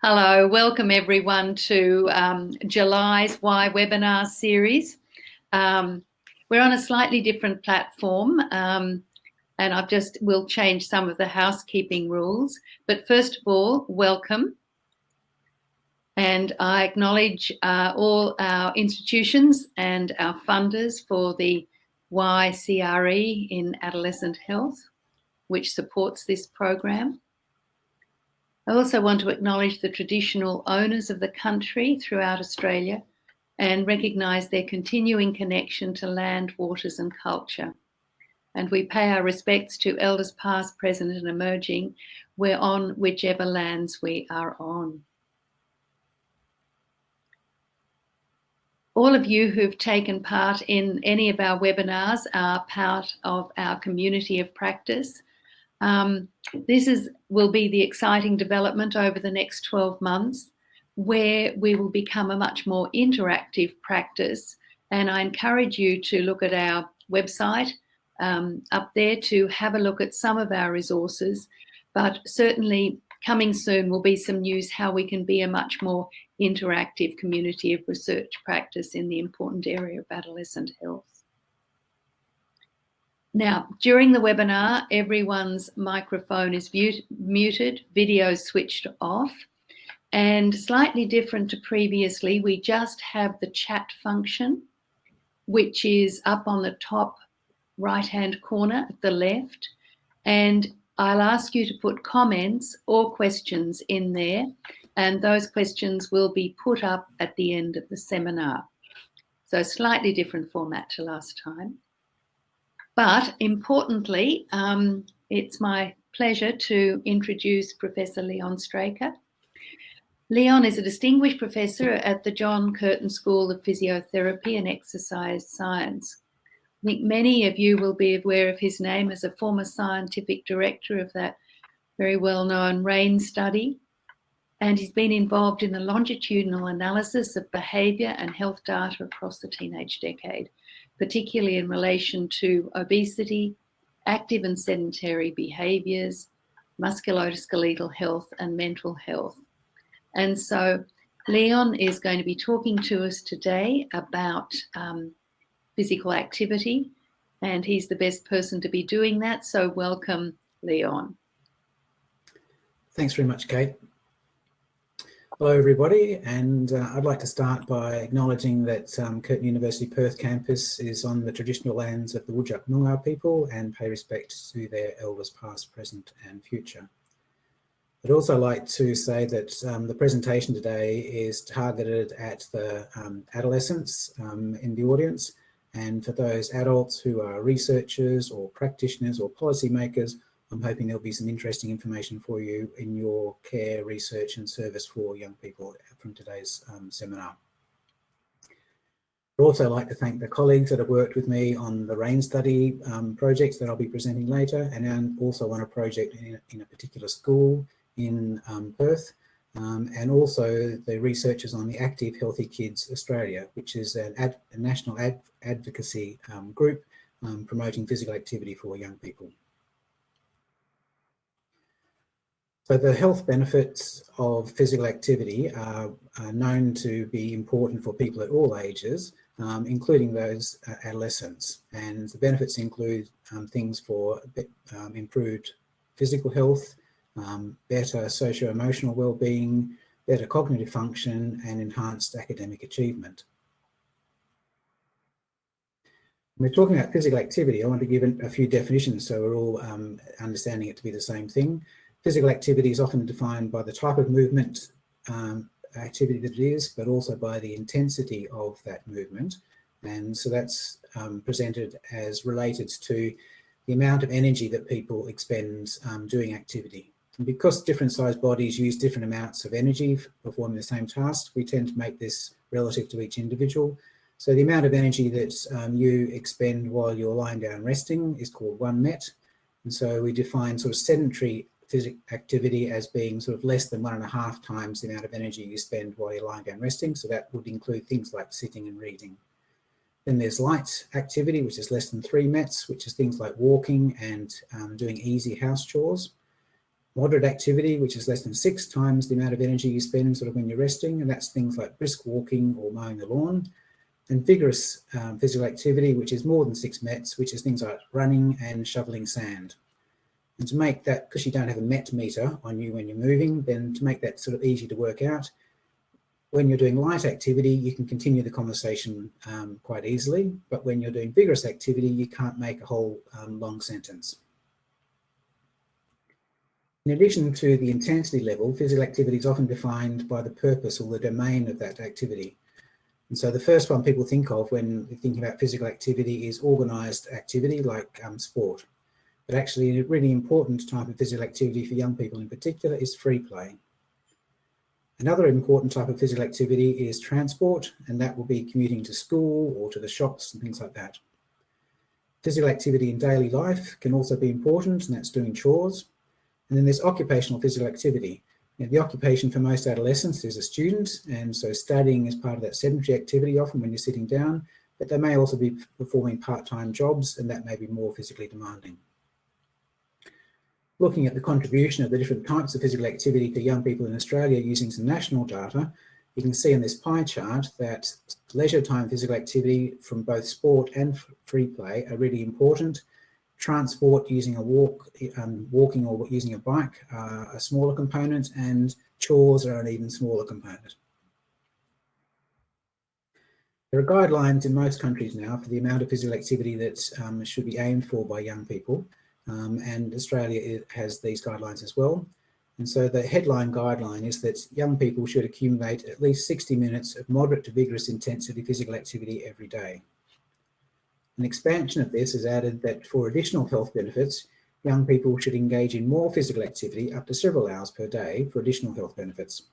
Hello, welcome everyone to July's Why webinar series. We're on a slightly different platform and we'll change some of the housekeeping rules. But first of all, welcome. And I acknowledge all our institutions and our funders for the YCRE in adolescent health, which supports this program. I also want to acknowledge the traditional owners of the country throughout Australia and recognise their continuing connection to land, waters and culture. And we pay our respects to elders past, present and emerging. We're on whichever lands we are on. All of you who've taken part in any of our webinars are part of our community of practice. This will be the exciting development over the next 12 months where we will become a much more interactive practice. And I encourage you to look at our website up there to have a look at some of our resources, but certainly coming soon will be some news how we can be a much more interactive community of research practice in the important area of adolescent health. Now, during the webinar, everyone's microphone is muted, video switched off, and slightly different to previously, we just have the chat function, which is up on the top right-hand corner at the left, and I'll ask you to put comments or questions in there, and those questions will be put up at the end of the seminar. So slightly different format to last time. But importantly, it's my pleasure to introduce Professor Leon Straker. Leon is a distinguished professor at the John Curtin School of Physiotherapy and Exercise Science. I think many of you will be aware of his name as a former scientific director of that very well-known Raine Study. And he's been involved in the longitudinal analysis of behaviour and health data across the teenage decade, particularly in relation to obesity, active and sedentary behaviours, musculoskeletal health and mental health. And so Leon is going to be talking to us today about physical activity, and he's the best person to be doing that. So welcome, Leon. Thanks very much, Kate. Hello everybody, and I'd like to start by acknowledging that Curtin University Perth campus is on the traditional lands of the Whadjuk Noongar people and pay respect to their elders past, present and future. I'd also like to say that the presentation today is targeted at the adolescents in the audience, and for those adults who are researchers or practitioners or policymakers, I'm hoping there'll be some interesting information for you in your care, research and service for young people from today's seminar. I'd also like to thank the colleagues that have worked with me on the Raine Study projects that I'll be presenting later, and also on a project in a particular school in Perth, and also the researchers on the Active Healthy Kids Australia, which is a national advocacy group promoting physical activity for young people. So the health benefits of physical activity are known to be important for people at all ages, including those adolescents. And the benefits include things for improved physical health, better socio-emotional well-being, better cognitive function and enhanced academic achievement. When we're talking about physical activity, I want to give a few definitions so we're all understanding it to be the same thing. Physical activity is often defined by the type of movement activity that it is, but also by the intensity of that movement. And so that's presented as related to the amount of energy that people expend doing activity. And because different sized bodies use different amounts of energy for performing the same task, we tend to make this relative to each individual. So the amount of energy that you expend while you're lying down resting is called 1 MET. And so we define sort of sedentary physical activity as being sort of less than 1.5 times the amount of energy you spend while you're lying down resting. So that would include things like sitting and reading. Then there's light activity, which is less than 3 METs, which is things like walking and doing easy house chores. Moderate activity, which is less than 6 times the amount of energy you spend sort of when you're resting, and that's things like brisk walking or mowing the lawn. And vigorous physical activity, which is more than 6 METs, which is things like running and shoveling sand. And to make that, because you don't have a MET meter on you when you're moving, then to make that sort of easy to work out, when you're doing light activity, you can continue the conversation quite easily, but when you're doing vigorous activity, you can't make a whole long sentence. In addition to the intensity level, physical activity is often defined by the purpose or the domain of that activity. And so the first one people think of when thinking about physical activity is organised activity like sport. But actually a really important type of physical activity for young people in particular is free play. Another important type of physical activity is transport, and that will be commuting to school or to the shops and things like that. Physical activity in daily life can also be important, and that's doing chores. And then there's occupational physical activity. You know, the occupation for most adolescents is a student, and so studying is part of that sedentary activity often when you're sitting down, but they may also be performing part-time jobs, and that may be more physically demanding. Looking at the contribution of the different types of physical activity to young people in Australia using some national data, you can see in this pie chart that leisure time physical activity from both sport and free play are really important. Transport using a walking or using a bike are a smaller component, and chores are an even smaller component. There are guidelines in most countries now for the amount of physical activity that should be aimed for by young people, and Australia has these guidelines as well. And so the headline guideline is that young people should accumulate at least 60 minutes of moderate to vigorous intensity physical activity every day. An expansion of this has added that for additional health benefits, young people should engage in more physical activity up to several hours per day for additional health benefits.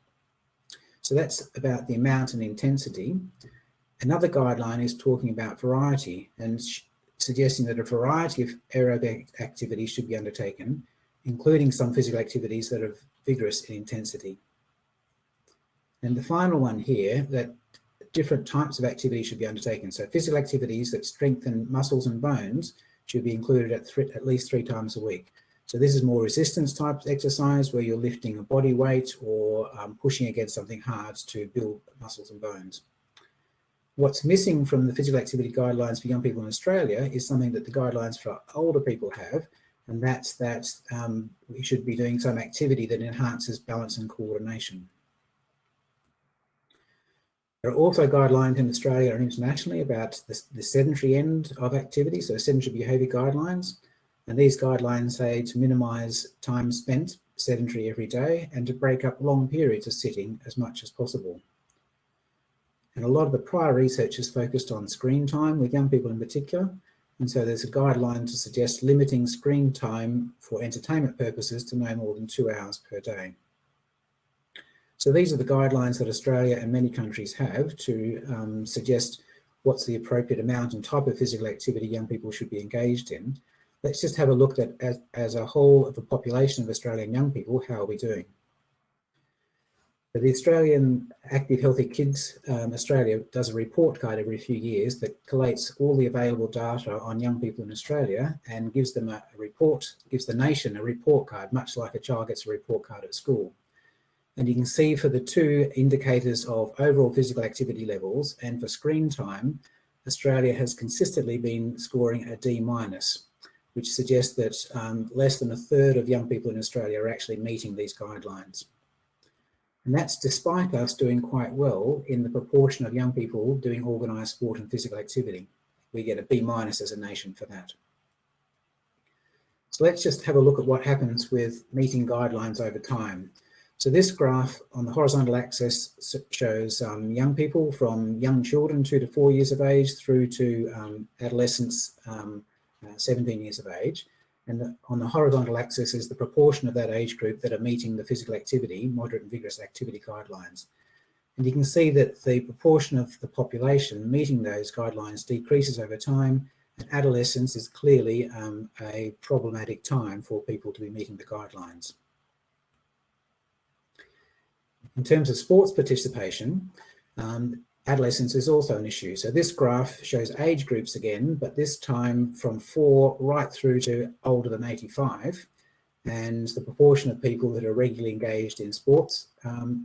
So that's about the amount and intensity. Another guideline is talking about variety and suggesting that a variety of aerobic activities should be undertaken, including some physical activities that are vigorous in intensity. And the final one here, that different types of activities should be undertaken. So physical activities that strengthen muscles and bones should be included at least 3 times a week. So this is more resistance type exercise where you're lifting a body weight or pushing against something hard to build muscles and bones. What's missing from the physical activity guidelines for young people in Australia is something that the guidelines for older people have, and that's that we should be doing some activity that enhances balance and coordination. There are also guidelines in Australia and internationally about the sedentary end of activity, so sedentary behaviour guidelines. And these guidelines say to minimise time spent sedentary every day and to break up long periods of sitting as much as possible. And a lot of the prior research is focused on screen time with young people in particular. And so there's a guideline to suggest limiting screen time for entertainment purposes to no more than 2 hours per day. So these are the guidelines that Australia and many countries have to suggest what's the appropriate amount and type of physical activity young people should be engaged in. Let's just have a look at, as a whole of the population of Australian young people, how are we doing? So the Australian Active Healthy Kids Australia does a report card every few years that collates all the available data on young people in Australia and gives them a report, gives the nation a report card, much like a child gets a report card at school. And you can see for the 2 indicators of overall physical activity levels and for screen time, Australia has consistently been scoring a D-, which suggests that less than a third of young people in Australia are actually meeting these guidelines. And that's despite us doing quite well in the proportion of young people doing organised sport and physical activity. We get a B- as a nation for that. So let's just have a look at what happens with meeting guidelines over time. So this graph on the horizontal axis shows young people from young children 2 to 4 years of age through to adolescents 17 years of age. And on the horizontal axis is the proportion of that age group that are meeting the physical activity, moderate and vigorous activity guidelines. And you can see that the proportion of the population meeting those guidelines decreases over time, and adolescence is clearly a problematic time for people to be meeting the guidelines. In terms of sports participation, adolescence is also an issue. So this graph shows age groups again, but this time from 4 right through to older than 85. and the proportion of people that are regularly engaged in sports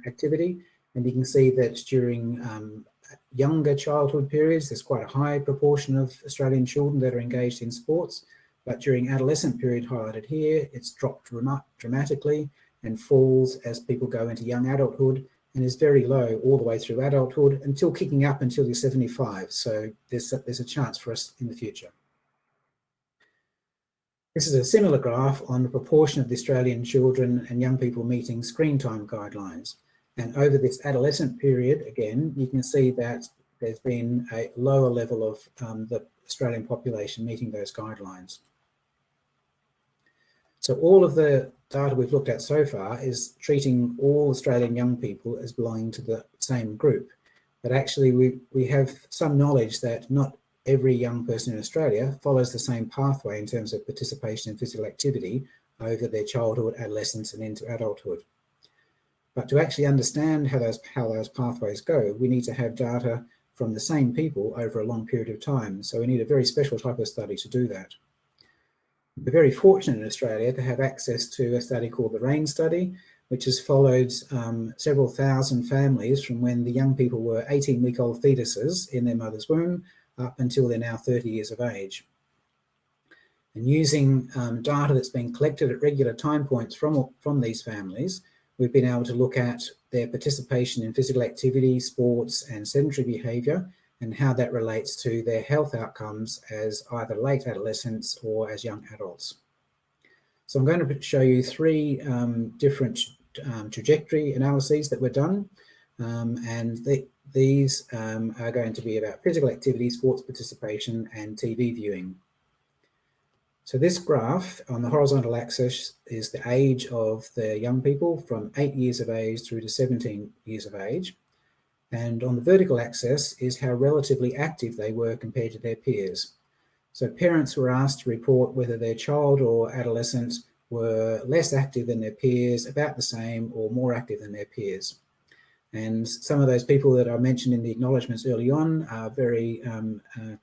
activity. And you can see that during younger childhood periods, there's quite a high proportion of Australian children that are engaged in sports. But during adolescent period highlighted here, it's dropped dramatically and falls as people go into young adulthood, and is very low all the way through adulthood until kicking up until you're 75. So there's a chance for us in the future. This is a similar graph on the proportion of the Australian children and young people meeting screen time guidelines. And over this adolescent period, again, you can see that there's been a lower level of the Australian population meeting those guidelines. So all of the data we've looked at so far is treating all Australian young people as belonging to the same group. But actually we have some knowledge that not every young person in Australia follows the same pathway in terms of participation in physical activity over their childhood, adolescence and into adulthood. But to actually understand how those pathways go, we need to have data from the same people over a long period of time. So we need a very special type of study to do that. We're very fortunate in Australia to have access to a study called the Raine Study, which has followed several thousand families from when the young people were 18-week-old fetuses in their mother's womb up until they're now 30 years of age. And using data that's been collected at regular time points from these families, we've been able to look at their participation in physical activity, sports and sedentary behaviour, and how that relates to their health outcomes as either late adolescents or as young adults. So I'm going to show you three different trajectory analyses that were done, and these are going to be about physical activity, sports participation and TV viewing. So this graph on the horizontal axis is the age of the young people from 8 years of age through to 17 years of age. And on the vertical axis is how relatively active they were compared to their peers. So parents were asked to report whether their child or adolescent were less active than their peers, about the same, or more active than their peers. And some of those people that I mentioned in the acknowledgements early on are very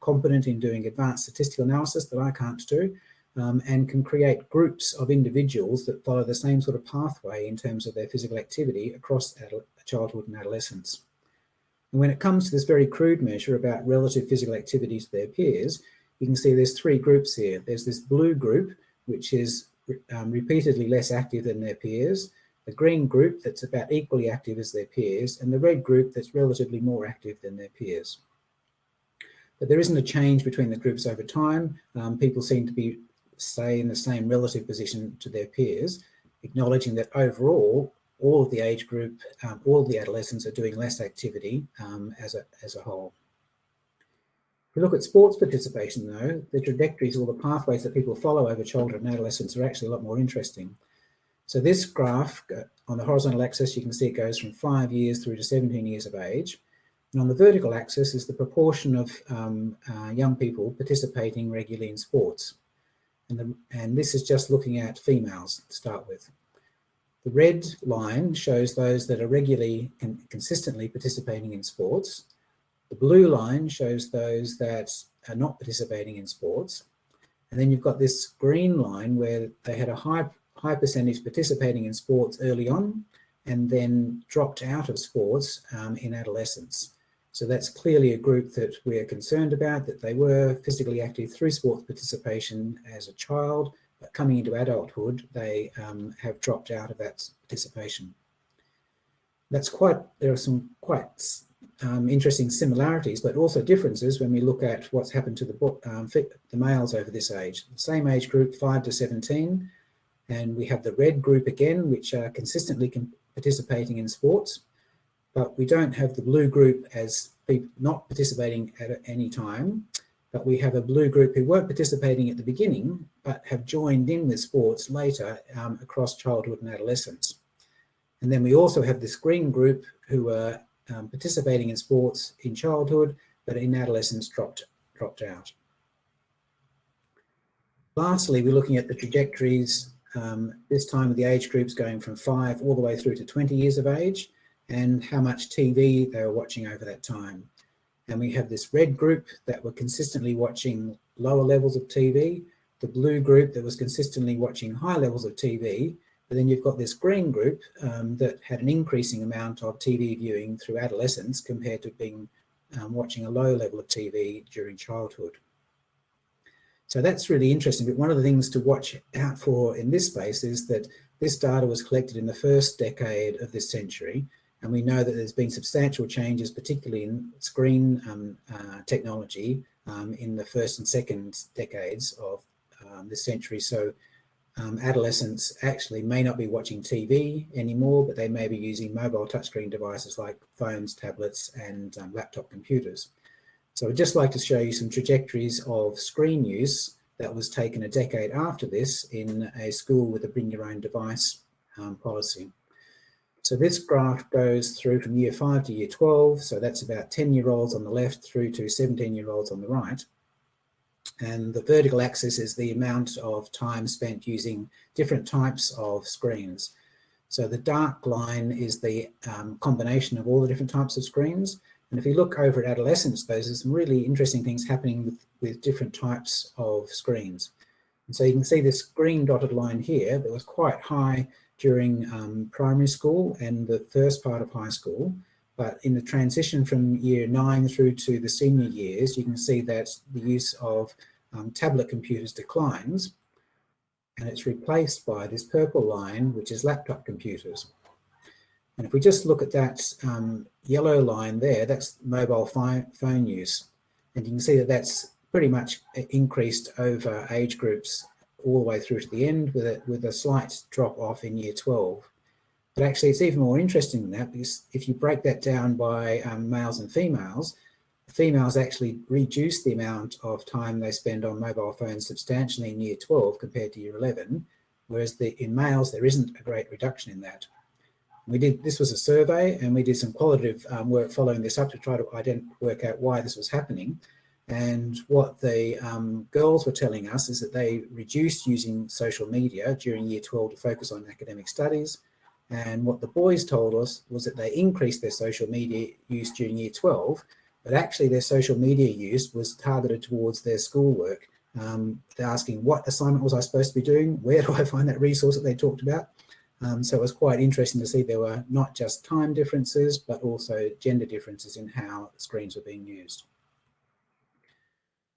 competent in doing advanced statistical analysis that I can't do, and can create groups of individuals that follow the same sort of pathway in terms of their physical activity across childhood and adolescence. And when it comes to this very crude measure about relative physical activity to their peers, you can see there's three groups here. There's this blue group, which is repeatedly less active than their peers, the green group that's about equally active as their peers, and the red group that's relatively more active than their peers. But there isn't a change between the groups over time. People seem to stay in the same relative position to their peers, acknowledging that overall, all of the age group, all of the adolescents are doing less activity as a whole. If you look at sports participation though, the trajectories or the pathways that people follow over childhood and adolescence are actually a lot more interesting. So this graph on the horizontal axis, you can see it goes from 5 years through to 17 years of age. And on the vertical axis is the proportion of young people participating regularly in sports. And this is just looking at females to start with. The red line shows those that are regularly and consistently participating in sports. The blue line shows those that are not participating in sports. And then you've got this green line where they had a high percentage participating in sports early on and then dropped out of sports in adolescence. So that's clearly a group that we're concerned about, that they were physically active through sports participation as a child, but coming into adulthood, they have dropped out of that participation. There are some quite interesting similarities, but also differences when we look at what's happened to the males over this age. The same age group, 5 to 17, and we have the red group again, which are consistently participating in sports, but we don't have the blue group as people not participating at any time, but we have a blue group who weren't participating at the beginning, but have joined in with sports later across childhood and adolescence. And then we also have this green group who are participating in sports in childhood, but in adolescence dropped out. Lastly, we're looking at the trajectories, this time of the age groups going from 5 all the way through to 20 years of age, and how much TV they were watching over that time. And we have this red group that were consistently watching lower levels of TV. the blue group that was consistently watching high levels of TV, but then you've got this green group that had an increasing amount of TV viewing through adolescence compared to being watching a low level of TV during childhood. So that's really interesting, but one of the things to watch out for in this space is that this data was collected in the first decade of this century, and we know that there's been substantial changes, particularly in screen technology in the first and second decades of this century. So adolescents actually may not be watching TV anymore, but they may be using mobile touchscreen devices like phones, tablets, and laptop computers. So I'd just like to show you some trajectories of screen use that was taken a decade after this in a school with a bring your own device policy. So this graph goes through from year 5 to year 12. So that's about 10-year-olds on the left through to 17-year-olds on the right. And the vertical axis is the amount of time spent using different types of screens. So the dark line is the combination of all the different types of screens. And if you look over at adolescence, there's some really interesting things happening with different types of screens. And so you can see this green dotted line here that was quite high during primary school and the first part of high school. But in the transition from year 9 through to the senior years, you can see that the use of tablet computers declines, and it's replaced by this purple line, which is laptop computers. And if we just look at that yellow line there, that's mobile phone use. And you can see that that's pretty much increased over age groups all the way through to the end with a slight drop off in year 12. But actually it's even more interesting than that, because if you break that down by males and females, females actually reduce the amount of time they spend on mobile phones substantially in year 12 compared to year 11, whereas in males there isn't a great reduction in that. This was a survey, and we did some qualitative work following this up to try to work out why this was happening. And what the girls were telling us is that they reduced using social media during year 12 to focus on academic studies. And what the boys told us was that they increased their social media use during year 12, but actually their social media use was targeted towards their schoolwork. They're asking, what assignment was I supposed to be doing? Where do I find that resource that they talked about? So it was quite interesting to see there were not just time differences, but also gender differences in how screens were being used.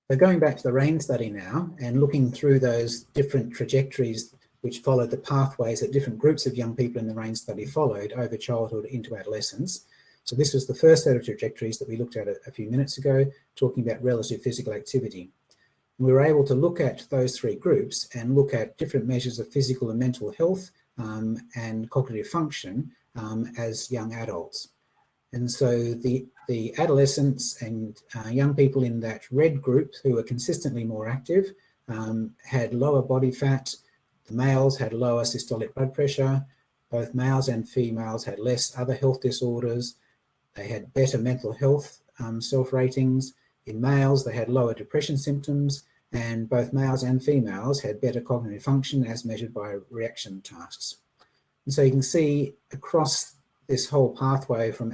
So going back to the Raine study now and looking through those different trajectories which followed the pathways that different groups of young people in the Raine study followed over childhood into adolescence. So this was the first set of trajectories that we looked at a few minutes ago, talking about relative physical activity. We were able to look at those three groups and look at different measures of physical and mental health and cognitive function as young adults. And so the adolescents and young people in that red group who were consistently more active had lower body fat. The males had lower systolic blood pressure. Both males and females had less other health disorders. They had better mental health self-ratings. In males, they had lower depression symptoms, and both males and females had better cognitive function as measured by reaction tasks. And so you can see across this whole pathway from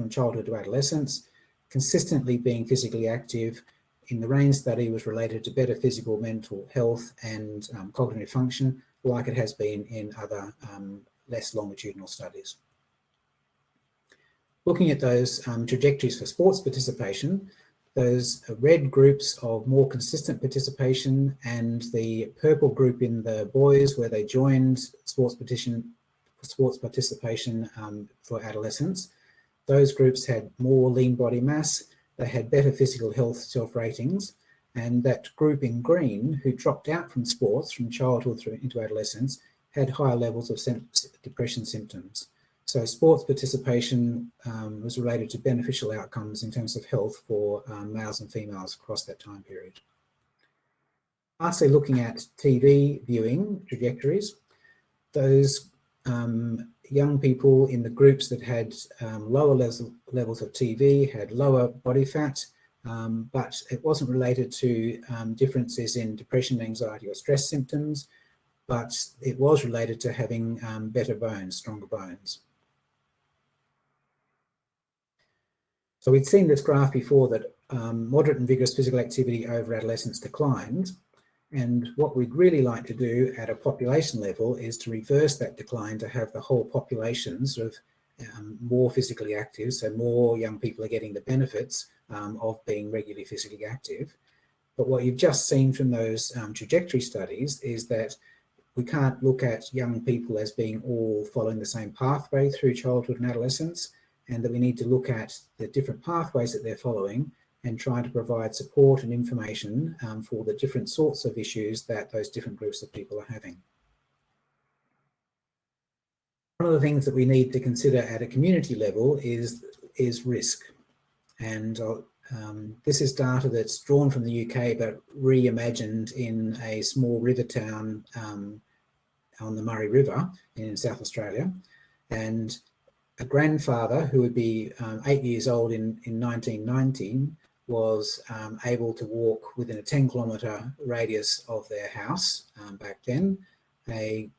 childhood to adolescence, consistently being physically active in the Raine study was related to better physical, mental health and cognitive function, like it has been in other less longitudinal studies. Looking at those trajectories for sports participation, those red groups of more consistent participation and the purple group in the boys where they joined sports participation for adolescents, those groups had more lean body mass, they had better physical health self-ratings, and that group in green who dropped out from sports from childhood through into adolescence had higher levels of depression symptoms. So sports participation was related to beneficial outcomes in terms of health for males and females across that time period. Lastly, looking at TV viewing trajectories, those young people in the groups that had lower levels of TV had lower body fat, but it wasn't related to differences in depression, anxiety, or stress symptoms, but it was related to having better bones, stronger bones. So we'd seen this graph before that moderate and vigorous physical activity over adolescence declined. And what we'd really like to do at a population level is to reverse that decline, to have the whole population sort of more physically active, so more young people are getting the benefits of being regularly physically active. But what you've just seen from those trajectory studies is that we can't look at young people as being all following the same pathway through childhood and adolescence, and that we need to look at the different pathways that they're following and try to provide support and information for the different sorts of issues that those different groups of people are having. One of the things that we need to consider at a community level is risk. And this is data that's drawn from the UK but reimagined in a small river town on the Murray River in South Australia. And a grandfather who would be 8 years old in 1919 was able to walk within a 10-kilometre radius of their house back then. A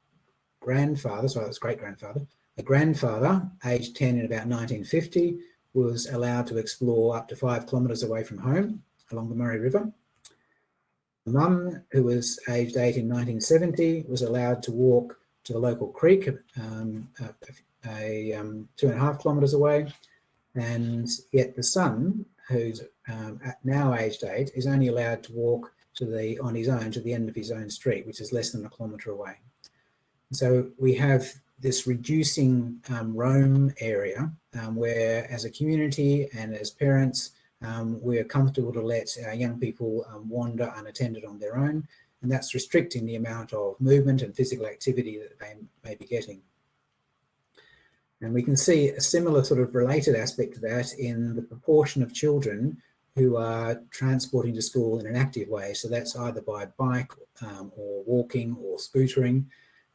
grandfather, sorry, that's great-grandfather, a grandfather, aged 10 in about 1950, was allowed to explore up to 5 kilometres away from home along the Murray River. The mum, who was aged 8 in 1970, was allowed to walk to the local creek 2.5 kilometres away, and yet the son, who's now aged 8, is only allowed to walk on his own to the end of his own street, which is less than a kilometre away. So we have this reducing roam area where, as a community and as parents, we're comfortable to let our young people wander unattended on their own, and that's restricting the amount of movement and physical activity that they may be getting. And we can see a similar sort of related aspect to that in the proportion of children who are transporting to school in an active way. So that's either by bike or walking or scootering.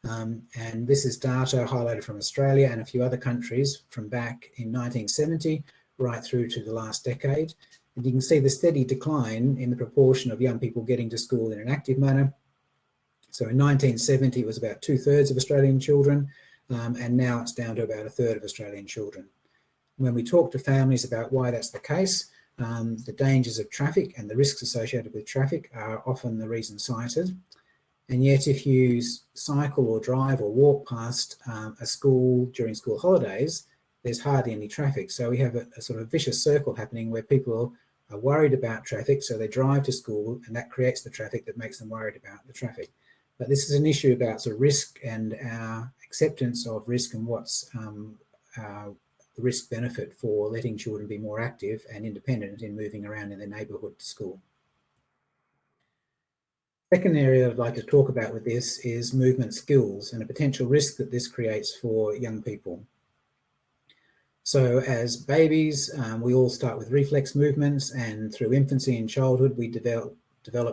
And this is data highlighted from Australia and a few other countries from back in 1970 right through to the last decade. And you can see the steady decline in the proportion of young people getting to school in an active manner. So in 1970, it was about 2/3 of Australian children, and now it's down to about 1/3 of Australian children. When we talk to families about why that's the case, the dangers of traffic and the risks associated with traffic are often the reason cited. And yet if you cycle or drive or walk past a school during school holidays, there's hardly any traffic. So we have a sort of vicious circle happening where people are worried about traffic, so they drive to school, and that creates the traffic that makes them worried about the traffic. But this is an issue about sort of risk and our acceptance of risk and what's the risk benefit for letting children be more active and independent in moving around in their neighbourhood to school. Second area I'd like to talk about with this is movement skills and a potential risk that this creates for young people. So as babies, we all start with reflex movements, and through infancy and childhood, we develop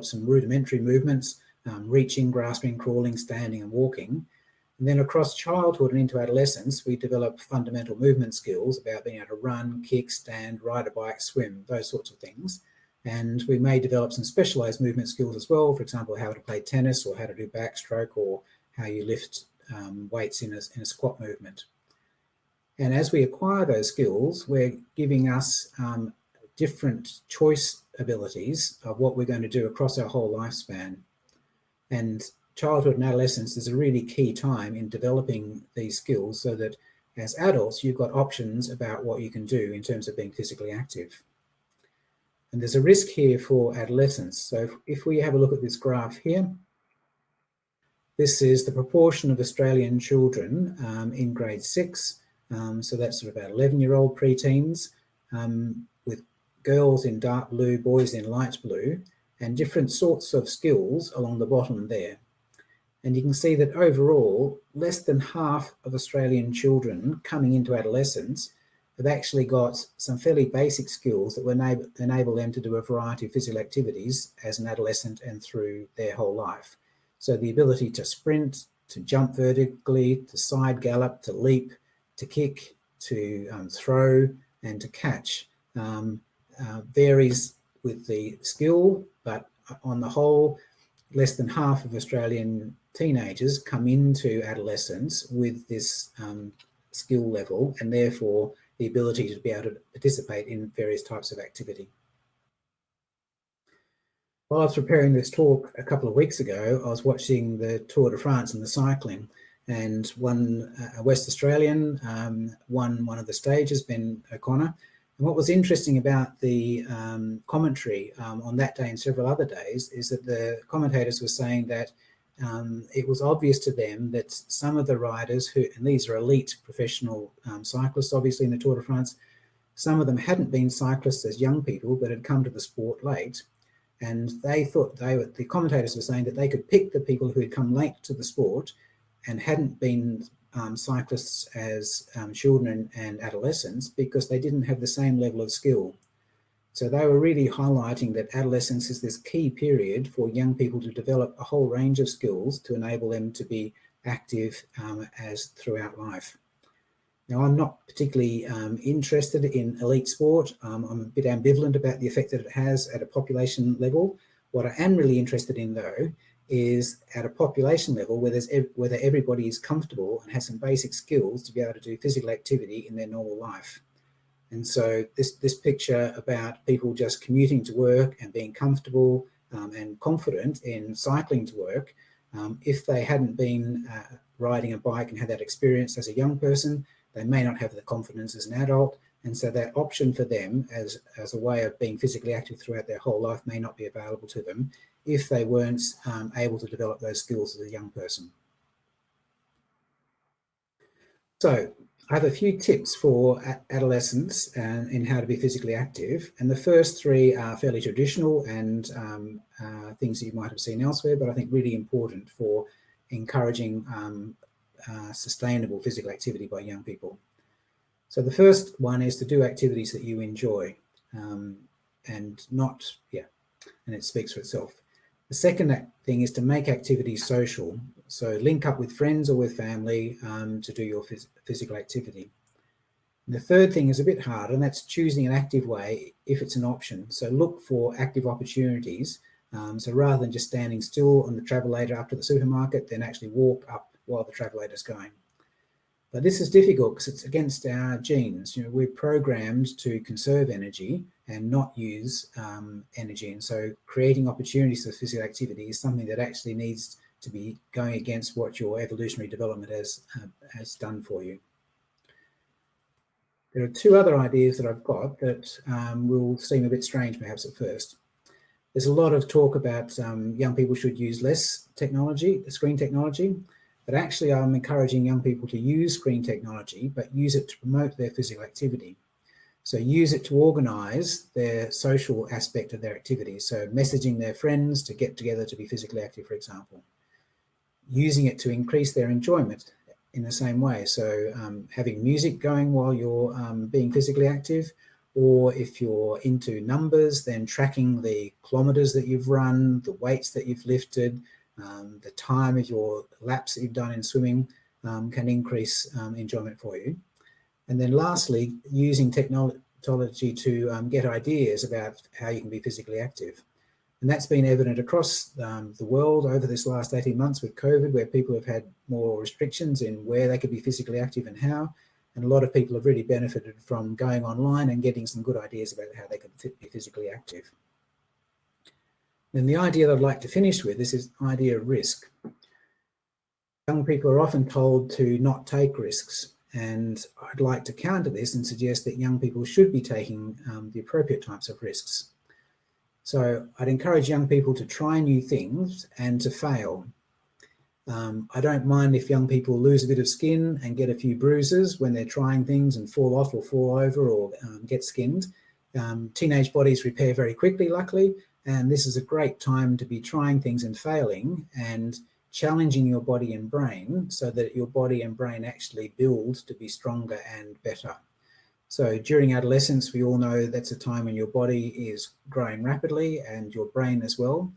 some rudimentary movements, reaching, grasping, crawling, standing, and walking. And then across childhood and into adolescence, we develop fundamental movement skills about being able to run, kick, stand, ride a bike, swim, those sorts of things. And we may develop some specialised movement skills as well, for example, how to play tennis or how to do backstroke or how you lift weights in a squat movement. And as we acquire those skills, we're giving us different choice abilities of what we're going to do across our whole lifespan. And childhood and adolescence is a really key time in developing these skills so that as adults, you've got options about what you can do in terms of being physically active. And there's a risk here for adolescence. So if we have a look at this graph here, this is the proportion of Australian children in grade 6. So that's sort of about 11-year-old preteens, with girls in dark blue, boys in light blue, and different sorts of skills along the bottom there. And you can see that overall, less than half of Australian children coming into adolescence have actually got some fairly basic skills that will enable them to do a variety of physical activities as an adolescent and through their whole life. So the ability to sprint, to jump vertically, to side gallop, to leap, to kick, to throw, and to catch varies with the skill, but on the whole, less than half of Australian teenagers come into adolescence with this skill level, and therefore the ability to be able to participate in various types of activity. While I was preparing this talk a couple of weeks ago, I was watching the Tour de France and the cycling, and one West Australian won one of the stages, Ben O'Connor. And what was interesting about the commentary on that day and several other days is that the commentators were saying that it was obvious to them that some of the riders who, and these are elite professional cyclists, obviously in the Tour de France, some of them hadn't been cyclists as young people, but had come to the sport late. And they thought the commentators were saying that they could pick the people who had come late to the sport and hadn't been cyclists as children and adolescents because they didn't have the same level of skill. So they were really highlighting that adolescence is this key period for young people to develop a whole range of skills to enable them to be active as throughout life. Now, I'm not particularly interested in elite sport. I'm a bit ambivalent about the effect that it has at a population level. What I am really interested in, though, is at a population level whether everybody is comfortable and has some basic skills to be able to do physical activity in their normal life. And so this picture about people just commuting to work and being comfortable and confident in cycling to work, if they hadn't been riding a bike and had that experience as a young person, they may not have the confidence as an adult, and so that option for them as a way of being physically active throughout their whole life may not be available to them if they weren't able to develop those skills as a young person. So I have a few tips for adolescents in how to be physically active, and the first three are fairly traditional and things that you might have seen elsewhere, but I think really important for encouraging sustainable physical activity by young people. So the first one is to do activities that you enjoy, and it speaks for itself. The second thing is to make activities social. So link up with friends or with family to do your physical activity. And the third thing is a bit harder, and that's choosing an active way if it's an option. So look for active opportunities. So rather than just standing still on the travelator up to the supermarket, then actually walk up while the travelator is going. But this is difficult because it's against our genes. We're programmed to conserve energy and not use energy. And so creating opportunities for physical activity is something that actually needs to be going against what your evolutionary development has done for you. There are two other ideas that I've got that will seem a bit strange perhaps at first. There's a lot of talk about young people should use less technology, screen technology. But actually, I'm encouraging young people to use screen technology, but use it to promote their physical activity. So use it to organise their social aspect of their activity. So messaging their friends to get together to be physically active, for example. Using it to increase their enjoyment in the same way. So having music going while you're being physically active, or if you're into numbers, then tracking the kilometres that you've run, the weights that you've lifted, the time of your laps that you've done in swimming can increase enjoyment for you. And then lastly, using technology to get ideas about how you can be physically active. And that's been evident across the world over this last 18 months with COVID, where people have had more restrictions in where they could be physically active and how. And a lot of people have really benefited from going online and getting some good ideas about how they could be physically active. And the idea that I'd like to finish with is this idea of risk. Young people are often told to not take risks, and I'd like to counter this and suggest that young people should be taking the appropriate types of risks. So I'd encourage young people to try new things and to fail. I don't mind if young people lose a bit of skin and get a few bruises when they're trying things and fall off or fall over or get skinned. Teenage bodies repair very quickly, luckily. And this is a great time to be trying things and failing and challenging your body and brain so that your body and brain actually build to be stronger and better. So during adolescence, we all know that's a time when your body is growing rapidly and your brain as well.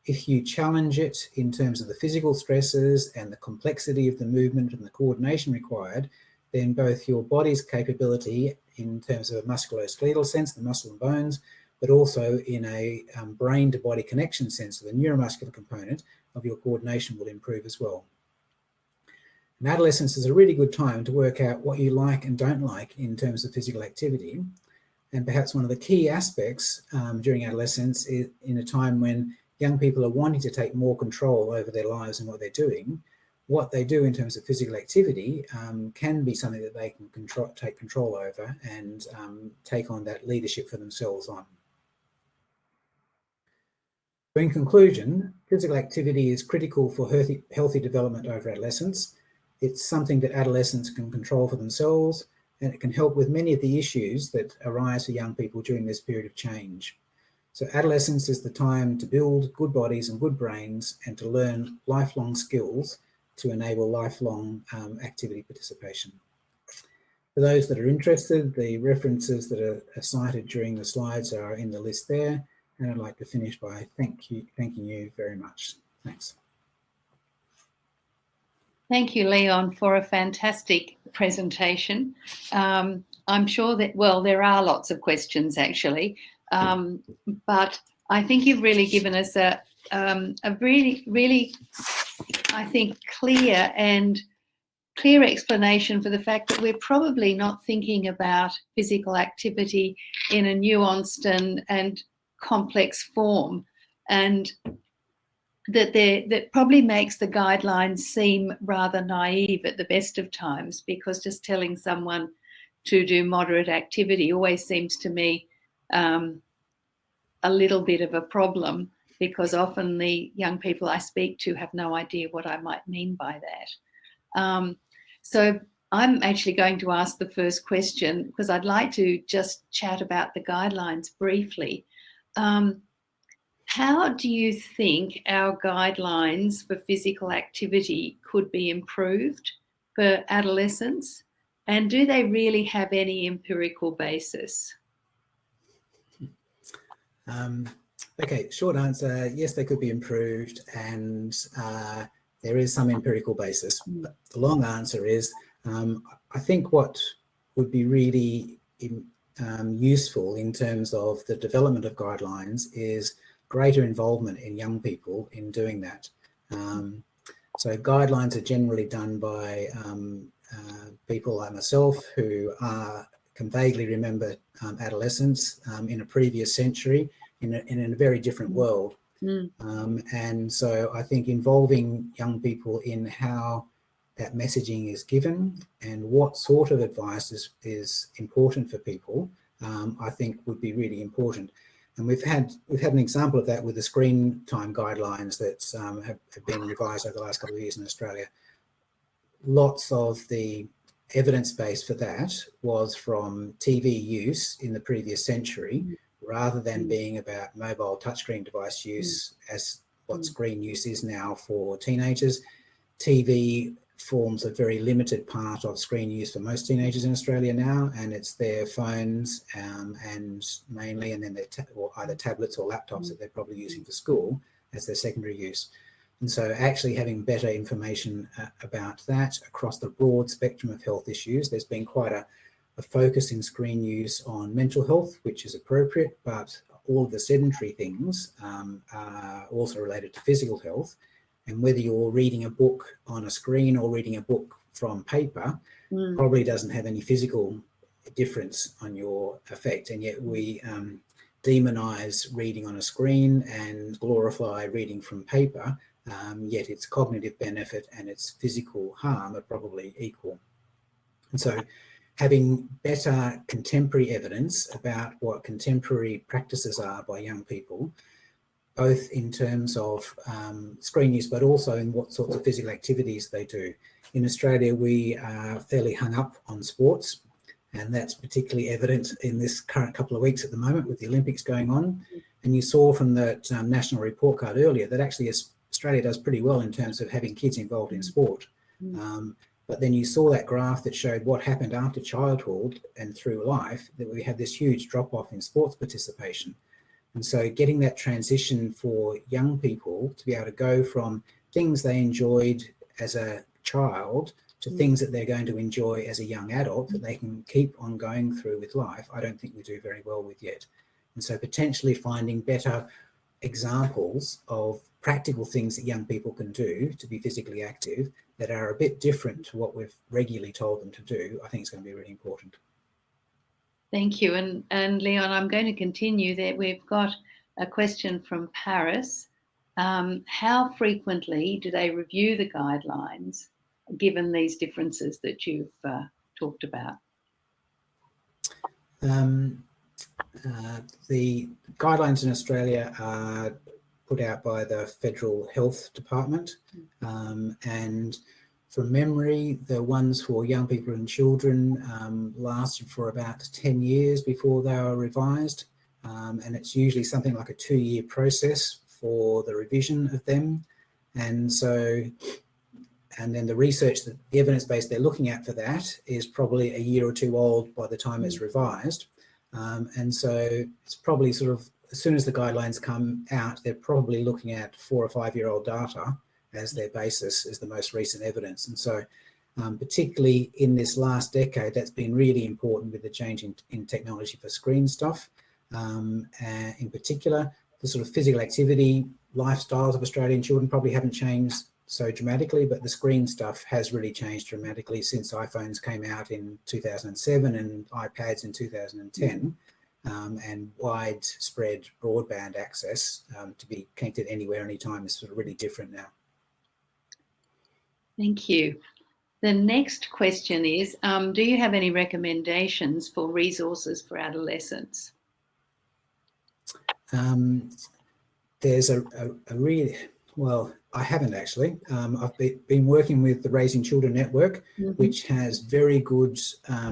If you challenge it in terms of the physical stresses and the complexity of the movement and the coordination required, then both your body's capability in terms of a musculoskeletal sense, the muscle and bones, but also in a brain-to-body connection sense, the neuromuscular component of your coordination will improve as well. And adolescence is a really good time to work out what you like and don't like in terms of physical activity. And perhaps one of the key aspects during adolescence is in a time when young people are wanting to take more control over their lives and what they're doing. What they do in terms of physical activity can be something that they can take control over and take on that leadership for themselves on. So in conclusion, physical activity is critical for healthy development over adolescence. It's something that adolescents can control for themselves, and it can help with many of the issues that arise for young people during this period of change. So adolescence is the time to build good bodies and good brains and to learn lifelong skills to enable lifelong activity participation. For those that are interested, the references that are cited during the slides are in the list there. And I'd like to finish by thanking you very much. Thanks. Thank you, Leon, for a fantastic presentation. I'm sure that, well, there are lots of questions actually, but I think you've really given us a really, I think, clear explanation for the fact that we're probably not thinking about physical activity in a nuanced and complex form, and that probably makes the guidelines seem rather naive at the best of times, because just telling someone to do moderate activity always seems to me a little bit of a problem, because often the young people I speak to have no idea what I might mean by that. So I'm actually going to ask the first question, because I'd like to just chat about the guidelines briefly. How do you think our guidelines for physical activity could be improved for adolescents? And do they really have any empirical basis? Okay, short answer, yes, they could be improved, and there is some empirical basis. But the long answer is, I think what would be really useful in terms of the development of guidelines is greater involvement in young people in doing that. So guidelines are generally done by people like myself who can vaguely remember adolescence in a previous century in a very different world. And so I think involving young people in how that messaging is given and what sort of advice is important for people, I think would be really important. And we've had an example of that with the screen time guidelines that have been revised over the last couple of years in Australia. Lots of the evidence base for that was from TV use in the previous century, rather than being about mobile touchscreen device use as what screen use is now for teenagers. TV forms a very limited part of screen use for most teenagers in Australia now, and it's their phones and mainly, and then or either tablets or laptops that they're probably using for school as their secondary use. And so actually having better information about that across the broad spectrum of health issues. There's been quite a focus in screen use on mental health, which is appropriate, but all of the sedentary things are also related to physical health. And whether you're reading a book on a screen or reading a book from paper probably doesn't have any physical difference on your effect. And yet we demonize reading on a screen and glorify reading from paper, yet its cognitive benefit and its physical harm are probably equal. And so having better contemporary evidence about what contemporary practices are by young people, both in terms of screen use, but also in what sorts of physical activities they do. In Australia, we are fairly hung up on sports, and that's particularly evident in this current couple of weeks at the moment with the Olympics going on. And you saw from that national report card earlier that actually Australia does pretty well in terms of having kids involved in sport. But then you saw that graph that showed what happened after childhood and through life, that we had this huge drop-off in sports participation. And so getting that transition for young people to be able to go from things they enjoyed as a child to things that they're going to enjoy as a young adult that they can keep on going through with life, I don't think we do very well with yet. And so potentially finding better examples of practical things that young people can do to be physically active that are a bit different to what we've regularly told them to do, I think is going to be really important. Thank you. And Leon, I'm going to continue there. We've got a question from Paris. How frequently do they review the guidelines, given these differences that you've talked about? The guidelines in Australia are put out by the Federal Health Department, and from memory, the ones for young people and children lasted for about 10 years before they were revised, and it's usually something like a 2-year process for the revision of them. And so, and then the research, the evidence base they're looking at for that is probably a year or two old by the time it's revised. And so it's probably sort of, as soon as the guidelines come out, they're probably looking at 4 or 5-year-old data as their basis, as the most recent evidence. And so particularly in this last decade, that's been really important with the change in technology for screen stuff. And in particular, the sort of physical activity lifestyles of Australian children probably haven't changed so dramatically, but the screen stuff has really changed dramatically since iPhones came out in 2007 and iPads in 2010, and widespread broadband access to be connected anywhere, anytime is sort of really different now. Thank you. The next question is, do you have any recommendations for resources for adolescents? There's a really, well, I haven't actually. I've been working with the Raising Children Network, which has very good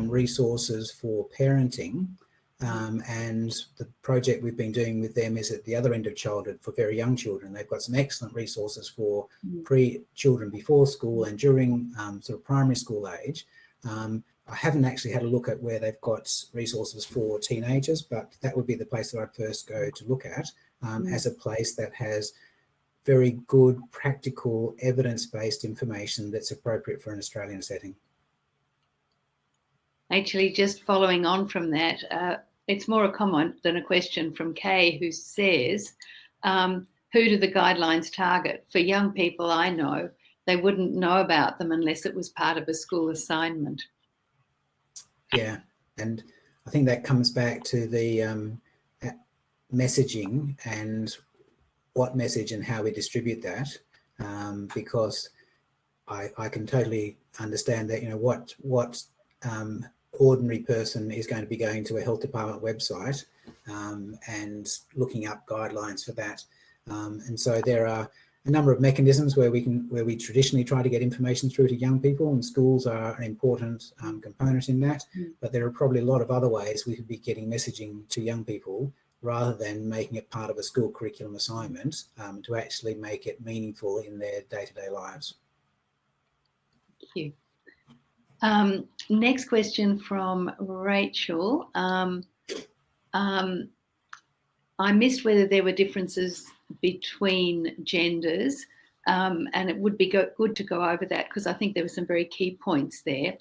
resources for parenting. And the project we've been doing with them is at the other end of childhood for very young children. They've got some excellent resources for children before school and during sort of primary school age. I haven't actually had a look at where they've got resources for teenagers, but that would be the place that I'd first go to look at as a place that has very good, practical, evidence-based information that's appropriate for an Australian setting. Actually, just following on from that, it's more a comment than a question from Kay, who says, who do the guidelines target? For young people I know, they wouldn't know about them unless it was part of a school assignment. Yeah, and I think that comes back to the messaging and what message and how we distribute that, because I can totally understand that, you know, what ordinary person is going to be going to a health department website and looking up guidelines for that. And so there are a number of mechanisms where we traditionally try to get information through to young people, and schools are an important component in that. But there are probably a lot of other ways we could be getting messaging to young people rather than making it part of a school curriculum assignment, to actually make it meaningful in their day-to-day lives. Thank you. Next question from Rachel. I missed whether there were differences between genders, and it would be good to go over that because I think there were some very key points there.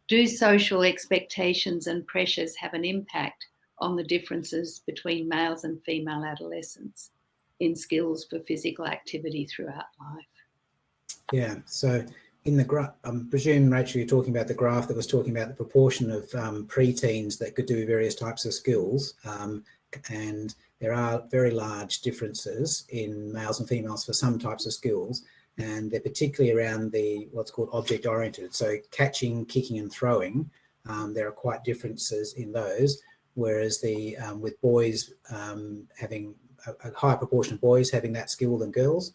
Do social expectations and pressures have an impact on the differences between males and female adolescents in skills for physical activity throughout life? Yeah, so in the graph, I presume, Rachel, you're talking about the graph that was talking about the proportion of preteens that could do various types of skills. And there are very large differences in males and females for some types of skills, and they're particularly around the what's called object-oriented. So catching, kicking and throwing, there are quite differences in those, whereas the with boys having a higher proportion of boys having that skill than girls,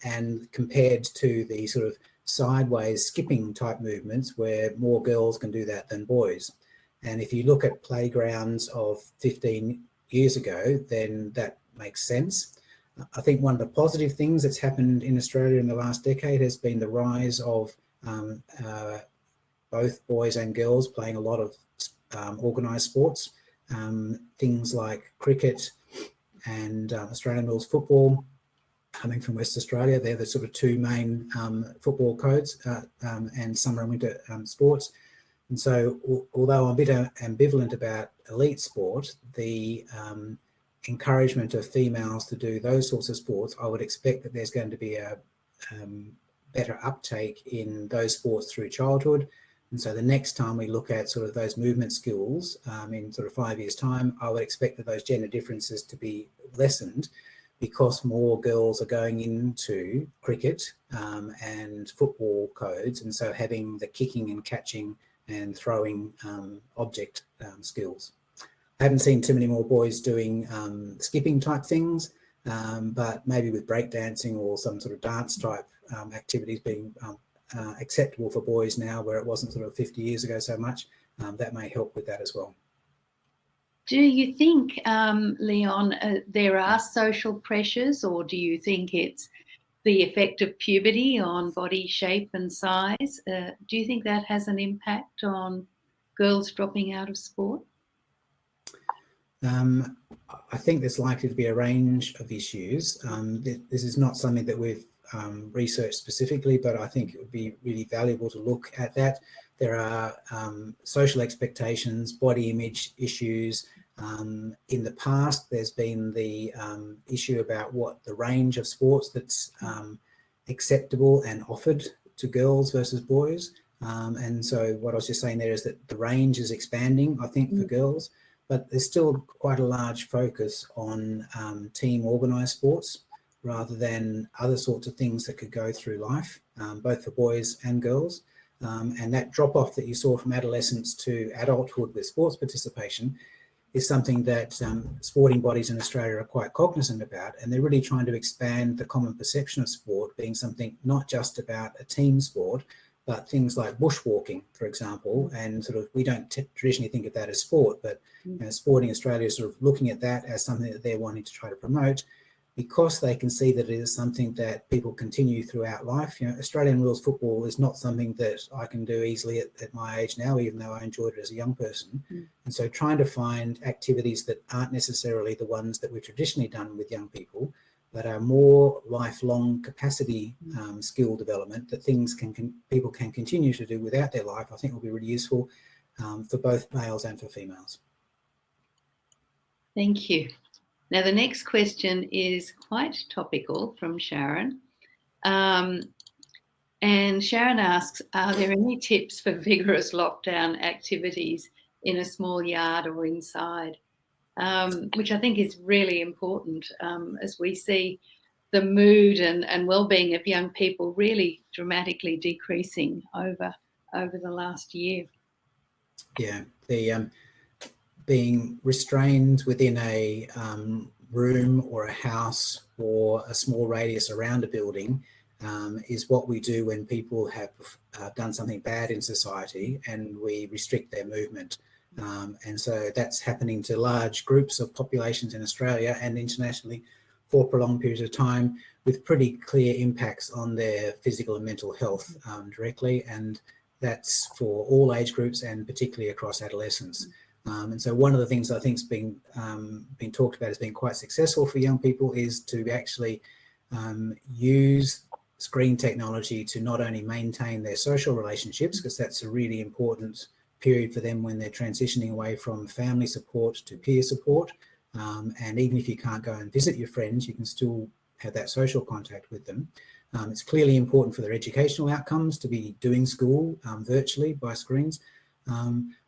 and compared to the sort of sideways skipping type movements where more girls can do that than boys. And if you look at playgrounds of 15 years ago, then that makes sense. I think one of the positive things that's happened in Australia in the last decade has been the rise of both boys and girls playing a lot of organised sports, things like cricket and Australian rules football. Coming from West Australia, they're the sort of two main football codes, and summer and winter sports. And so, although I'm a bit ambivalent about elite sport, the encouragement of females to do those sorts of sports, I would expect that there's going to be a better uptake in those sports through childhood, And so the next time we look at sort of those movement skills in sort of 5 years' time, I would expect that those gender differences to be lessened, because more girls are going into cricket and football codes, and so having the kicking and catching and throwing object skills. I haven't seen too many more boys doing skipping type things, but maybe with breakdancing or some sort of dance type activities being acceptable for boys now, where it wasn't sort of 50 years ago so much, that may help with that as well. Do you think, Leon, there are social pressures, or do you think it's the effect of puberty on body shape and size? Do you think that has an impact on girls dropping out of sport? I think there's likely to be a range of issues. This is not something that we've researched specifically, but I think it would be really valuable to look at that. There are social expectations, body image issues. In the past, there's been the issue about what the range of sports that's acceptable and offered to girls versus boys. And so what I was just saying there is that the range is expanding, I think, for girls, but there's still quite a large focus on team organised sports rather than other sorts of things that could go through life, both for boys and girls. And that drop-off that you saw from adolescence to adulthood with sports participation is something that sporting bodies in Australia are quite cognizant about, and they're really trying to expand the common perception of sport being something not just about a team sport, but things like bushwalking, for example, and sort of, we don't traditionally think of that as sport, but Sporting Australia is sort of looking at that as something that they're wanting to try to promote, because they can see that it is something that people continue throughout life. You know, Australian rules football is not something that I can do easily at my age now, even though I enjoyed it as a young person. And so trying to find activities that aren't necessarily the ones that we've traditionally done with young people, but are more lifelong capacity skill development that people can continue to do without their life, I think will be really useful for both males and for females. Thank you. Now, the next question is quite topical from Sharon. And Sharon asks, are there any tips for vigorous lockdown activities in a small yard or inside? Which I think is really important as we see the mood and well-being of young people really dramatically decreasing over the last year. Yeah, the being restrained within a room or a house or a small radius around a building is what we do when people have done something bad in society and we restrict their movement. And so that's happening to large groups of populations in Australia and internationally for prolonged periods of time, with pretty clear impacts on their physical and mental health directly. And that's for all age groups and particularly across adolescence. And so one of the things I think has been talked about as being quite successful for young people is to actually use screen technology to not only maintain their social relationships, because that's a really important period for them when they're transitioning away from family support to peer support. And even if you can't go and visit your friends, you can still have that social contact with them. It's clearly important for their educational outcomes to be doing school virtually by screens,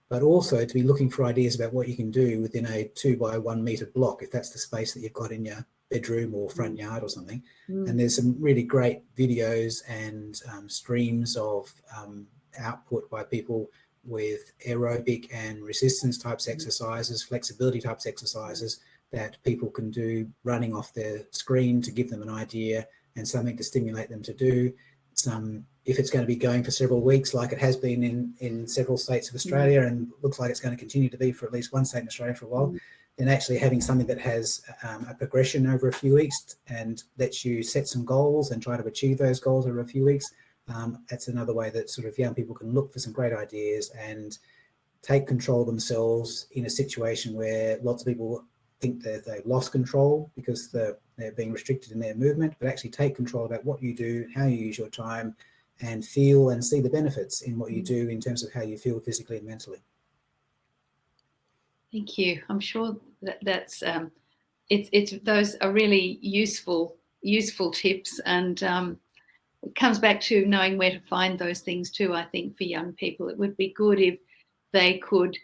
but also to be looking for ideas about what you can do within a 2 by 1 metre block, if that's the space that you've got in your bedroom or front yard or something. And there's some really great videos and streams of output by people with aerobic and resistance types exercises, flexibility types exercises that people can do running off their screen to give them an idea and something to stimulate them to do. If it's going to be going for several weeks, like it has been in several states of Australia and looks like it's going to continue to be for at least one state in Australia for a while, then actually having something that has a progression over a few weeks and lets you set some goals and try to achieve those goals over a few weeks, that's another way that sort of young people can look for some great ideas and take control themselves in a situation where lots of people think that they've lost control because they're being restricted in their movement, but actually take control about what you do, how you use your time, and feel and see the benefits in what you do in terms of how you feel physically and mentally. Thank you. I'm sure that's it's those are really useful tips, and it comes back to knowing where to find those things too. I think for young people, it would be good if they could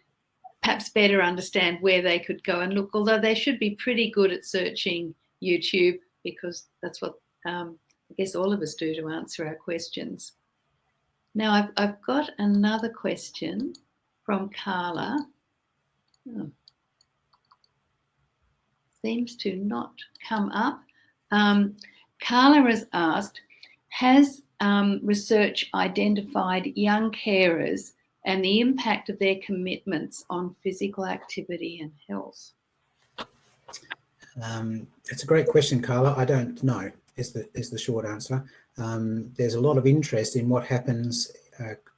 perhaps better understand where they could go and look, although they should be pretty good at searching YouTube, because that's what I guess all of us do to answer our questions. Now, I've got another question from Carla. Oh. Seems to not come up. Carla has asked, has research identified young carers and the impact of their commitments on physical activity and health? It's a great question, Carla. I don't know is the short answer. There's a lot of interest in what happens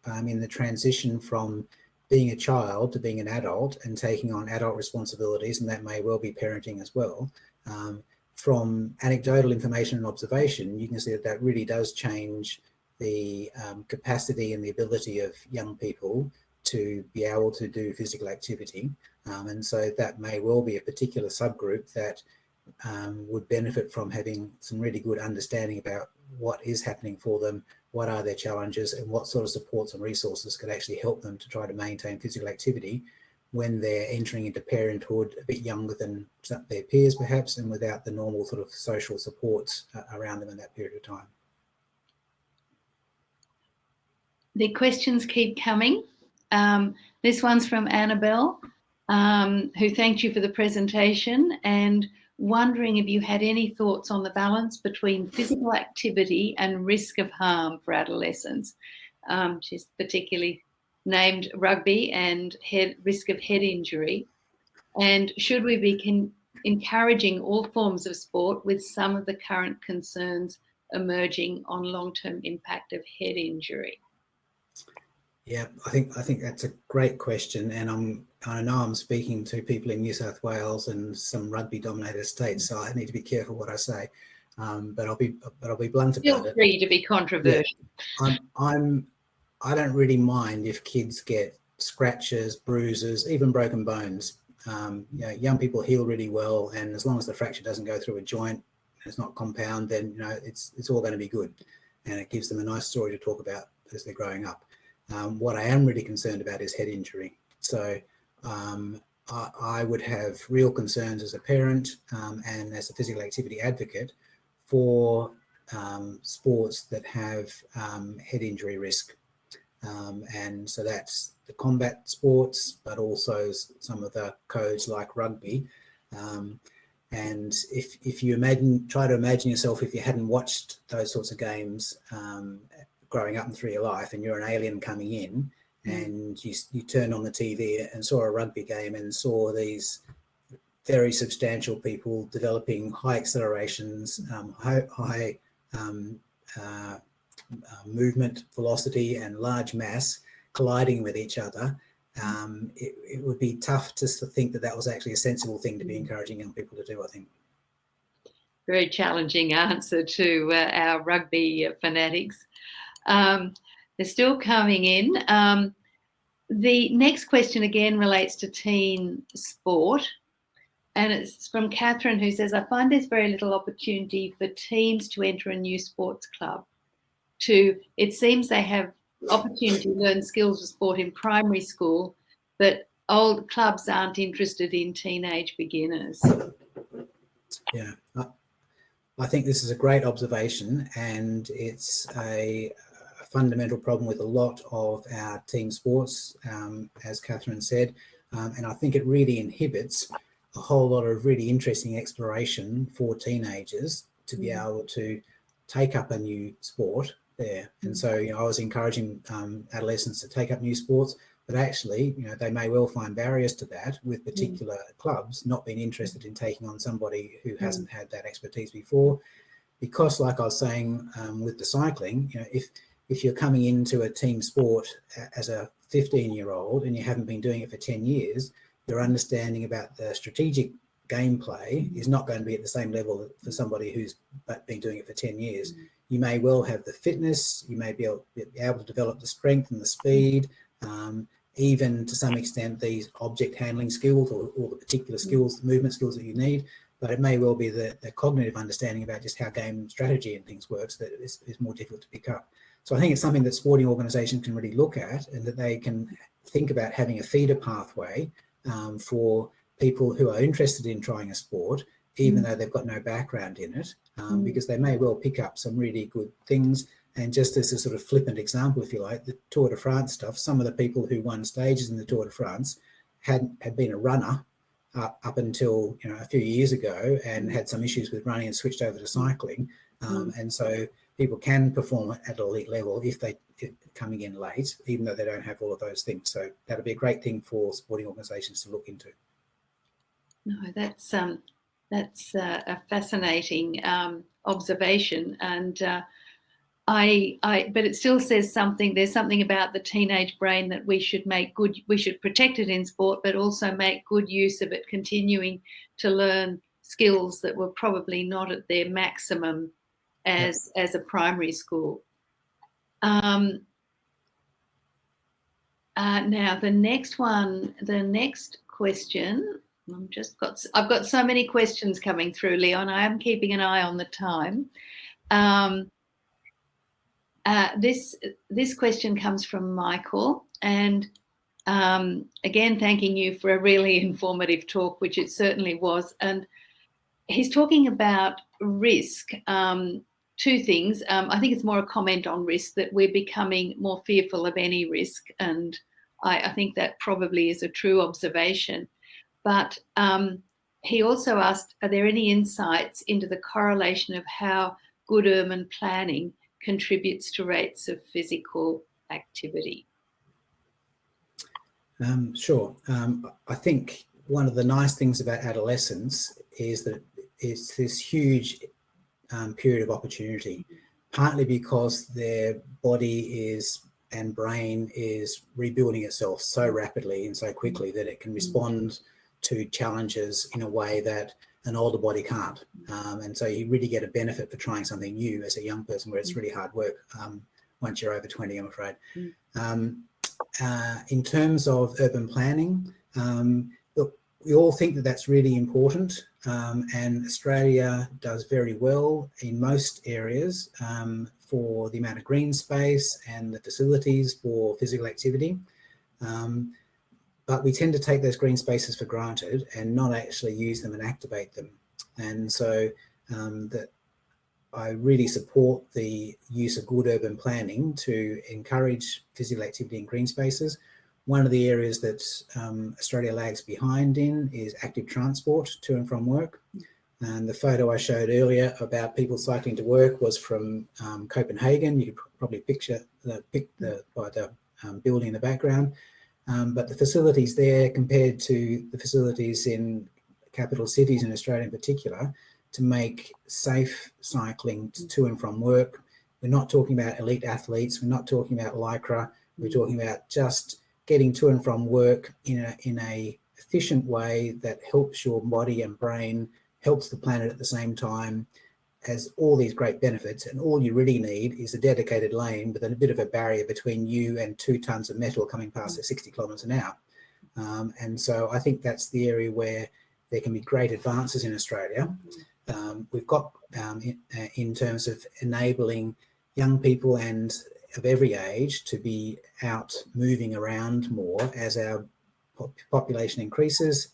in the transition from being a child to being an adult and taking on adult responsibilities, and that may well be parenting as well. From anecdotal information and observation, you can see that really does change the capacity and the ability of young people to be able to do physical activity. And so that may well be a particular subgroup that would benefit from having some really good understanding about what is happening for them, what are their challenges, and what sort of supports and resources could actually help them to try to maintain physical activity when they're entering into parenthood a bit younger than their peers perhaps, and without the normal sort of social supports around them in that period of time. The questions keep coming. This one's from Annabelle, who thanked you for the presentation and wondering if you had any thoughts on the balance between physical activity and risk of harm for adolescents. She's particularly named rugby and risk of head injury. And should we be encouraging all forms of sport with some of the current concerns emerging on long-term impact of head injury? Yeah, I think that's a great question, and I know I'm speaking to people in New South Wales and some rugby-dominated states, so I need to be careful what I say. But I'll be blunt about it. Feel free to be controversial. Yeah, I don't really mind if kids get scratches, bruises, even broken bones. Young people heal really well, and as long as the fracture doesn't go through a joint, and it's not compound, then it's all going to be good, and it gives them a nice story to talk about as they're growing up. What I am really concerned about is head injury. So I would have real concerns as a parent and as a physical activity advocate for sports that have head injury risk. And so that's the combat sports, but also some of the codes like rugby. And if you try to imagine yourself if you hadn't watched those sorts of games growing up and through your life, and you're an alien coming in, and you turned on the TV and saw a rugby game and saw these very substantial people developing high accelerations, high movement velocity and large mass colliding with each other, it would be tough to think that was actually a sensible thing to be encouraging young people to do, I think. Very challenging answer to our rugby fanatics. They're still coming in. The next question again relates to teen sport, and it's from Catherine, who says, I find there's very little opportunity for teens to enter a new sports club. It seems they have opportunity to learn skills of sport in primary school, but old clubs aren't interested in teenage beginners. Yeah, I think this is a great observation, and it's a fundamental problem with a lot of our team sports, as Catherine said, and I think it really inhibits a whole lot of really interesting exploration for teenagers to be able to take up a new sport there. And so I was encouraging adolescents to take up new sports, but actually they may well find barriers to that with particular clubs not being interested in taking on somebody who hasn't had that expertise before, because like I was saying with the cycling, if you're coming into a team sport as a 15-year-old and you haven't been doing it for 10 years, your understanding about the strategic gameplay is not going to be at the same level for somebody who's been doing it for 10 years. You may well have the fitness, you may be able to develop the strength and the speed, even to some extent these object handling skills or the particular skills, movement skills that you need. but it may well be the cognitive understanding about just how game strategy and things works that is more difficult to pick up. So I think it's something that sporting organisations can really look at, and that they can think about having a feeder pathway for people who are interested in trying a sport, even though they've got no background in it, because they may well pick up some really good things. And just as a sort of flippant example, if you like, the Tour de France stuff, some of the people who won stages in the Tour de France had been a runner up until a few years ago, and had some issues with running and switched over to cycling. And so people can perform at an elite level if they're coming in late, even though they don't have all of those things. So that'll be a great thing for sporting organisations to look into. No, that's a fascinating observation, and but it still says something. There's something about the teenage brain that we should protect it in sport, but also make good use of it, continuing to learn skills that were probably not at their maximum as a primary school. Now the next question. I've got so many questions coming through, Leon. I am keeping an eye on the time. This question comes from Michael, and again, thanking you for a really informative talk, which it certainly was. And he's talking about risk. Two things. I think it's more a comment on risk, that we're becoming more fearful of any risk, and I think that probably is a true observation. But he also asked, are there any insights into the correlation of how good urban planning contributes to rates of physical activity? Sure. I think one of the nice things about adolescence is that it's this huge period of opportunity, partly because their body and brain is rebuilding itself so rapidly and so quickly that it can respond to challenges in a way that an older body can't. And so you really get a benefit for trying something new as a young person, where it's really hard work once you're over 20, I'm afraid. In terms of urban planning, look, we all think that that's really important, and Australia does very well in most areas for the amount of green space and the facilities for physical activity. But we tend to take those green spaces for granted and not actually use them and activate them. And so that I really support the use of good urban planning to encourage physical activity in green spaces. One of the areas that Australia lags behind in is active transport to and from work. And the photo I showed earlier about people cycling to work was from Copenhagen. You could probably picture the building in the background. But the facilities there, compared to the facilities in capital cities in Australia in particular, to make safe cycling to and from work. We're not talking about elite athletes. We're not talking about lycra. We're talking about just getting to and from work in a efficient way that helps your body and brain, helps the planet at the same time, has all these great benefits. And all you really need is a dedicated lane with a bit of a barrier between you and 2 tons of metal coming past at 60 kilometres an hour. And so I think that's the area where there can be great advances in Australia. We've got, in terms of enabling young people and of every age to be out moving around more as our population increases,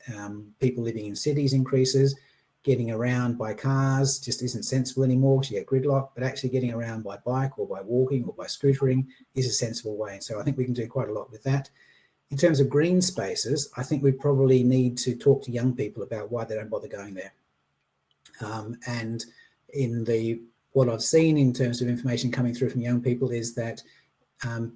people living in cities increases. Getting around by cars just isn't sensible anymore because you get gridlock, but actually getting around by bike or by walking or by scootering is a sensible way. So I think we can do quite a lot with that. In terms of green spaces, I think we probably need to talk to young people about why they don't bother going there. And what I've seen in terms of information coming through from young people is that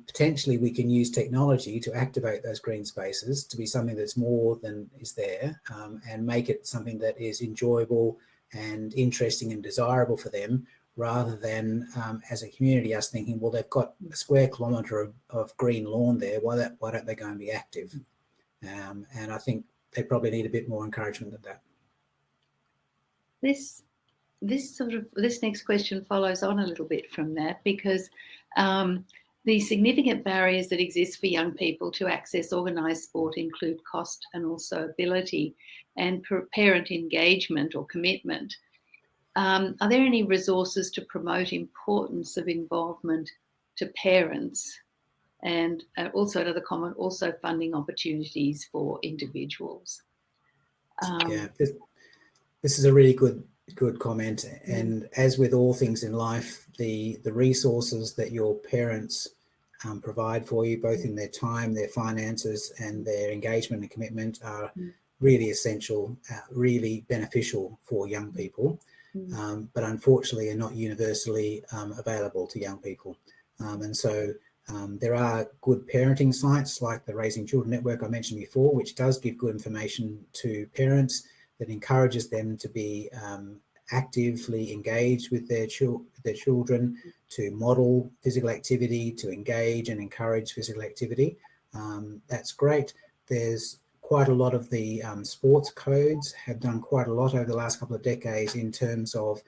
potentially we can use technology to activate those green spaces to be something that's more than is there, and make it something that is enjoyable and interesting and desirable for them, rather than as a community us thinking, well, they've got a square kilometre of green lawn there, why don't they go and be active? And I think they probably need a bit more encouragement than that. This next question follows on a little bit from that, because The significant barriers that exist for young people to access organised sport include cost and also ability and parent engagement or commitment. Are there any resources to promote importance of involvement to parents? And also another comment, also funding opportunities for individuals. Yeah, this is a really good comment. And as with all things in life, the resources that your parents provide for you, both in their time, their finances, and their engagement and commitment, are really essential, really beneficial for young people, but unfortunately are not universally available to young people. And so there are good parenting sites like the Raising Children Network I mentioned before, which does give good information to parents that encourages them to be actively engaged with their children, to model physical activity, to engage and encourage physical activity. That's great. There's quite a lot of the sports codes have done quite a lot over the last couple of decades in terms of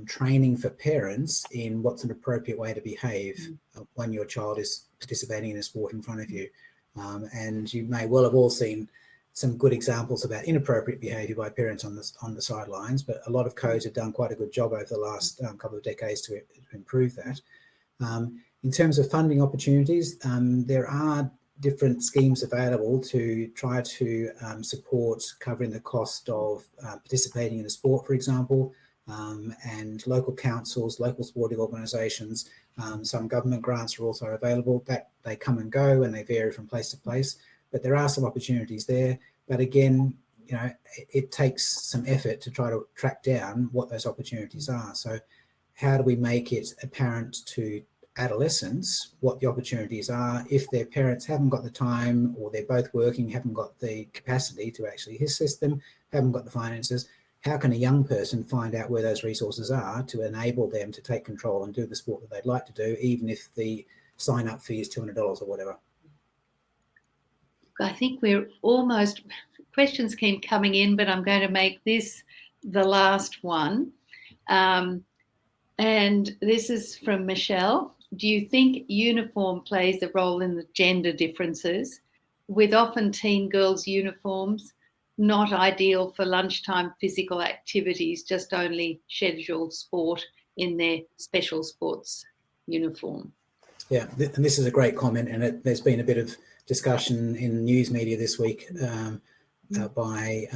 training for parents in what's an appropriate way to behave when your child is participating in a sport in front of you. And you may well have all seen some good examples about inappropriate behaviour by parents on the sidelines, but a lot of codes have done quite a good job over the last couple of decades to improve that. In terms of funding opportunities, there are different schemes available to try to support covering the cost of participating in a sport, for example, and local councils, local sporting organisations. Some government grants are also available. That they come and go and they vary from place to place, but there are some opportunities there. But again, you know, it takes some effort to try to track down what those opportunities are. So how do we make it apparent to adolescents what the opportunities are if their parents haven't got the time, or they're both working, haven't got the capacity to actually assist them, haven't got the finances? How can a young person find out where those resources are to enable them to take control and do the sport that they'd like to do, even if the sign-up fee is $200 or whatever? I think we're almost, questions keep coming in, but I'm going to make this the last one. And this is from Michelle. Do you think uniform plays a role in the gender differences, with often teen girls' uniforms not ideal for lunchtime physical activities, just only scheduled sport in their special sports uniform? Yeah, and this is a great comment, and there's been a bit of discussion in news media this week by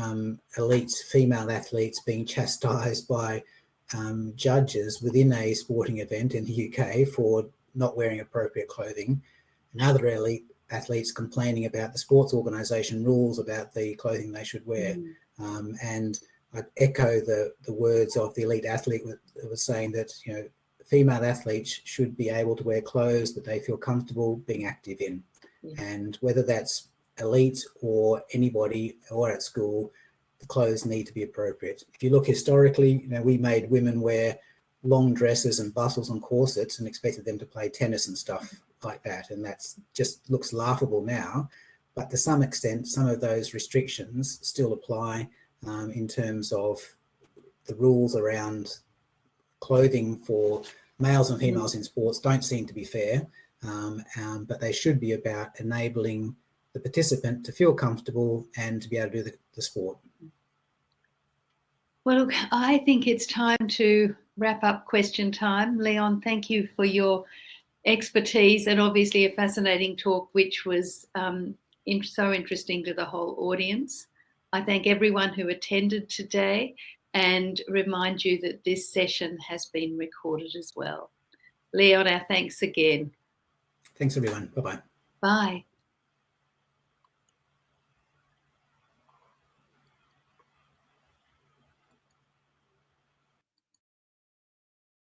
elite female athletes being chastised by judges within a sporting event in the UK for not wearing appropriate clothing, and other elite athletes complaining about the sports organisation rules about the clothing they should wear. And I echo the words of the elite athlete that was saying that, you know, female athletes should be able to wear clothes that they feel comfortable being active in. And whether that's elite or anybody or at school, the clothes need to be appropriate. If you look historically, you know, we made women wear long dresses and bustles and corsets and expected them to play tennis and stuff like that. And that's just looks laughable now. But to some extent, some of those restrictions still apply in terms of the rules around clothing for males and females in sports don't seem to be fair, but they should be about enabling the participant to feel comfortable and to be able to do the sport. Well, look, I think it's time to wrap up question time. Leon, thank you for your expertise and obviously a fascinating talk, which was so interesting to the whole audience. I thank everyone who attended today and remind you that this session has been recorded as well. Leon, our thanks again. Thanks, everyone. Bye-bye. Bye.